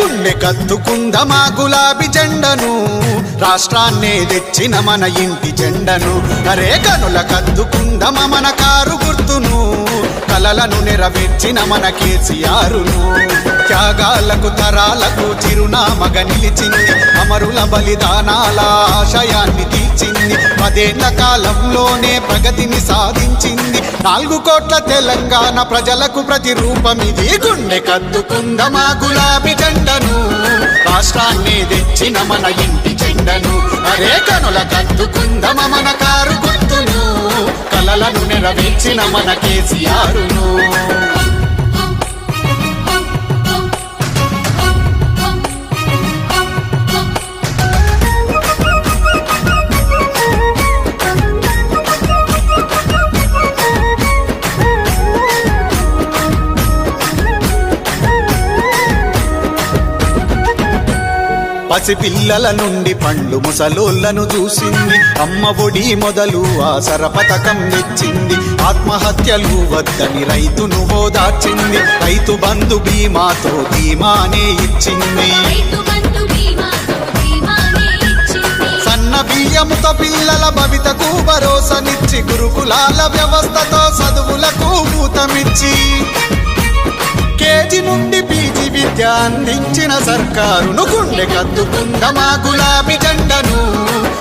గుండె కత్తుకుందమా గులాబీ జెండను, రాష్ట్రాన్నే తెచ్చిన మన ఇంటి జెండను. అరే కనుల కత్తుకుందమా మన కారు గుర్తును, కలలను నెరవేర్చిన మన కేసీఆరును. త్యాగాలకు తరాలకు చిరునామగా నిలిచింది, అమరుల బలిదానాల ఆశయాన్ని తీర్చింది. 10 ఏళ్ల కాలంలోనే ప్రగతిని సాధించింది. 4 కోట్ల తెలంగాణ ప్రజలకు ప్రతిరూపమిది. గుండె కత్తుకుందమా గులాబీ జెండను, రాష్ట్రాన్ని తెచ్చిన మన ఇంటి జెండను. అరే కనుల కత్తుకుందమా మన కారు గుర్తును, కలలను నెరవేర్చిన మన కేసీఆరును. పసిపిల్లల నుండి పండ్లు ముసలోళ్లను చూసింది, అమ్మ ఒడి మొదలు ఆసర పథకం తెచ్చింది. ఆత్మహత్యలు వద్దని రైతును ఓదార్చింది, రైతు బంధు బీమాతో ధీమానే ఇచ్చింది. సన్న బియ్యముతో పిల్లల భవితకు భరోసనిచ్చి, గురుకులాల వ్యవస్థతో చదువులకు ఊతమిచ్చి, కేజీ నుండి పీజీ విద్య అందించిన సర్కారును. గుండె కత్తుకుందమా గులాబీ జెండను,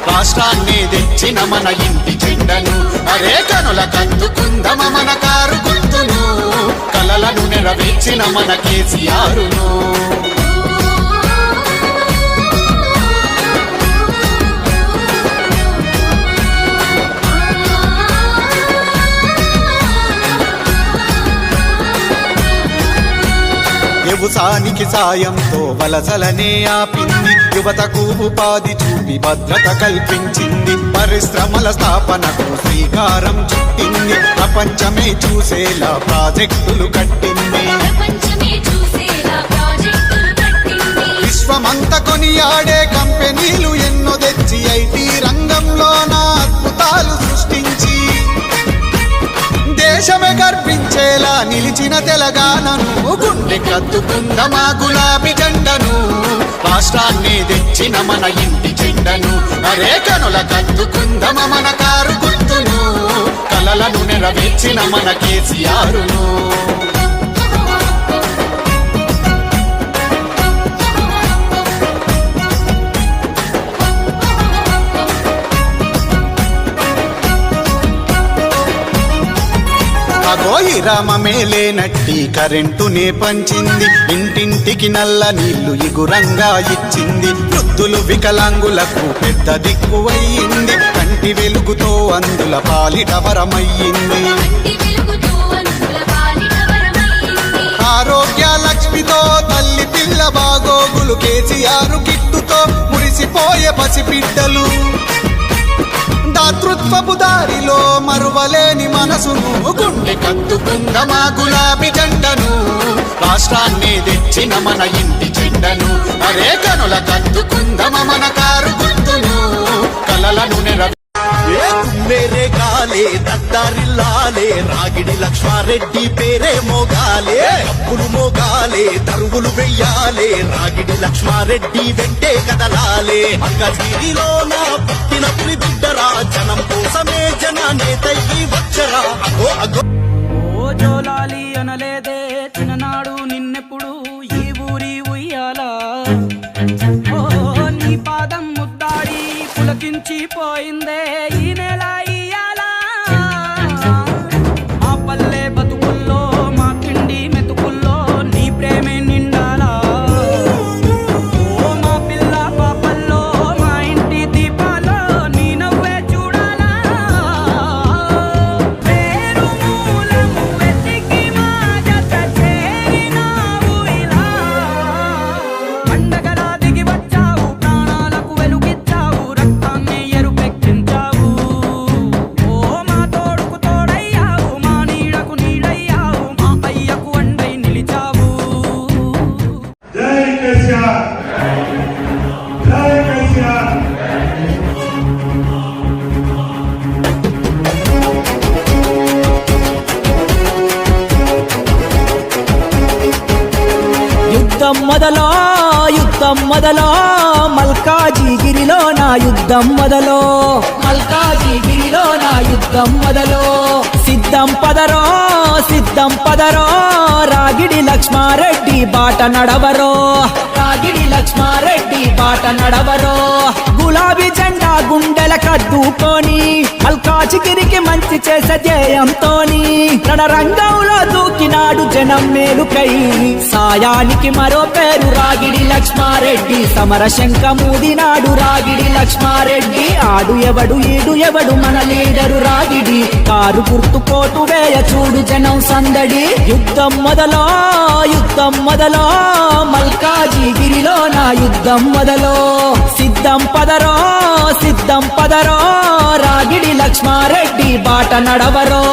రాష్ట్రాన్ని తెచ్చిన మన ఇంటి జెండను. అరే కనుల కత్తుకుందమా మన కారు గుర్తును, కలలను నెరవేర్చిన మన కేసీఆరును. వ్యవసాయానికి సాయంతో వలసలనే ఆపింది, యువతకు ఉపాధి చూపి భద్రత కల్పించింది. పరిశ్రమల స్థాపనకు శ్రీకారం చుట్టింది, ప్రపంచమే చూసేలా ప్రాజెక్టులు కట్టింది. విశ్వమంత కొనియాడే కంపెనీలు ఎన్నో తెచ్చి, ఐటీ రంగంలోన అద్భుతాలు సృష్టించి, దేశమే గర్వించేలా నిలిచిన తెలంగాణను. గుండె కత్తుకుందమా గులాబీ జెండను, రాష్ట్రాన్ని తెచ్చిన మన ఇంటి జెండను. అరే కనుల కత్తుకుందమా మన కారు గుర్తును, కలలను నెరవేర్చిన మన కేసీఆరును. రామమే లేనట్టి కరెంటునే పంచింది, ఇంటింటికి నల్ల నీళ్లు ఇగురంగా ఇచ్చింది. వృద్ధులు వికలాంగులకు పెద్ద దిక్కువయ్యింది, కంటి వెలుగుతో అందుల పాలిట వరమయ్యింది. ఆరోగ్య లక్ష్మితో తల్లి పిల్ల బాగోగులు, కేసీఆర్ కిట్టుతో మురిసిపోయే పసిబిడ్డలు. దాతృత్వపు దారిలో మరువలేని మనసును. గుండె కత్తుకుందమా గులాబీ జెండను, రాష్ట్రాన్ని తెచ్చిన మన ఇంటి జెండను. అరే కనుల కత్తుకుందమా మన కారు గుర్తును, కలలను మేరే గాలే దద్దారిల్లాలే, రాగిడి లక్ష్మారెడ్డి పేరే మోగాలే. అప్పులు మోగాలే, తరువులు వెయ్యాలే, రాగిడి లక్ష్మారెడ్డి వెంటే కదలాలే. అంగగిరిలో నా పుట్టిన పులి బిడ్డరా, జనం కోసమే జనానేతయ్యి వచ్చరా. ఓ జోలాలి అనలేదే చిన్ననాడు నిన్నెప్పుడు ఈ ఊరి ఉయ్యాలా. ఓ నీ పాదం ముద్దాడి పులకించిపోయిందే ఈ నెల ఇయ్యాలా. మా పల్లె బతుకుల్లో మా తిండి మెతుకుల్లో నీ ప్రేమే నిండాలా. ఓ మా పిల్ల పాపల్లో మా ఇంటి దీపాల్లో నీ నవ్వే చూడాలా. పేరు మూలము వెతికి మా జత చేరినావు ఇలా. పండగలా దిగి వచ్చావు, ప్రాణాలకు వెలుగిచ్చావు, రక్తాన్ని ఎరుపెక్కించావు. యుద్ధం మొదలో మల్కాజిగిరిలో నా యుద్ధం మొదలో మల్కాజిగిరిలో నా యుద్ధం మొదలో సిద్ధం పదరో సిద్ధం పదరో రాగిడి లక్ష్మారెడ్డి బాట నడవరో రాగిడి లక్ష్మారెడ్డి బాట నడవరో గులాబీ జెండా గుండెల కద్దుకొని మల్కాజిగిరికి మంచి చేసే జయంతోని రణరంగంలో దూకినాడు జనం మేలుకై సాయానికి మరో పేరు రాగిడి లక్ష్మారెడ్డి సమర శంఖమూదినాడు రాగిడి లక్ష్మారెడ్డి ఆడు ఎవడు ఈడు ఎవడు మన లీడరు రాగిడి కారు గుర్తు కోటు వేయ చూడు జనం సందడి యుద్ధం మొదలో మల్కాజిగిరిలో నా యుద్ధం మొదలో సిద్ధం పదరో రాగిడి లక్ష్మారెడ్డి బాట నడవరో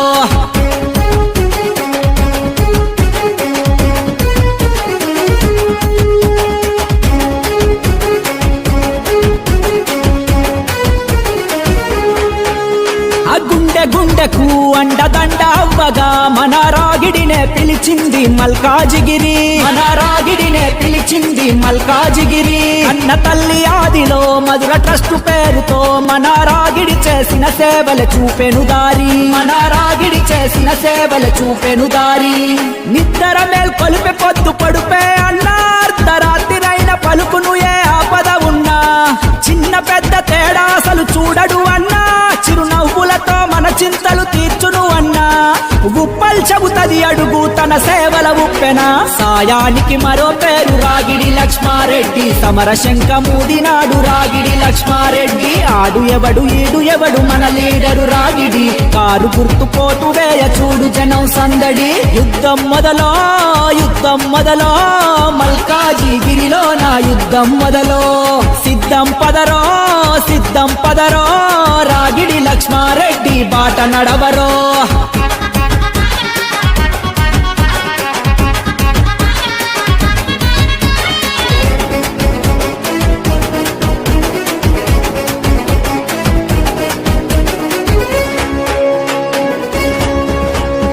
గుండెకు అండదండ అవ్వగా మన రాగిడినే పిలిచింది మల్కాజిగిరి మన రాగిడినే పిలిచింది మల్కాజిగిరి అన్న తల్లి ఆదిలో మధుర ట్రస్ట్ పేరుతో మన రాగిడి చేసిన సేవలు చూపెను దారి మన రాగిడి చేసిన సేవలు చూపెను దారి నిద్ర మేల్కొలిపే పొద్దు పడుపే అన్న అర్ధరాత్రిరైన పలుకును ఏ ఆపద ఉన్నా చిన్న పెద్ద తేడా అసలు చూడడు అన్నా చిరునవ్వులతో మన చింతలు తీర్చును అన్నా ఉప్పల్ చెబుతది అడుగు తన సేవల ఉప్పెన సాయానికి మరో పేరు రాగిడి లక్ష్మారెడ్డి సమర శంఖమూదినాడు రాగిడి లక్ష్మారెడ్డి ఆడు ఎవడు ఈడు ఎవడు మన లీడరు రాగిడి కారు గుర్తు పోటు వేయ చూడు జనం సందడి యుద్ధం మొదలో మల్కాజిగిరిలో నా యుద్ధం మొదలో సిద్ధం పదరో రాగిడి లక్ష్మారెడ్డి బాట నడవరో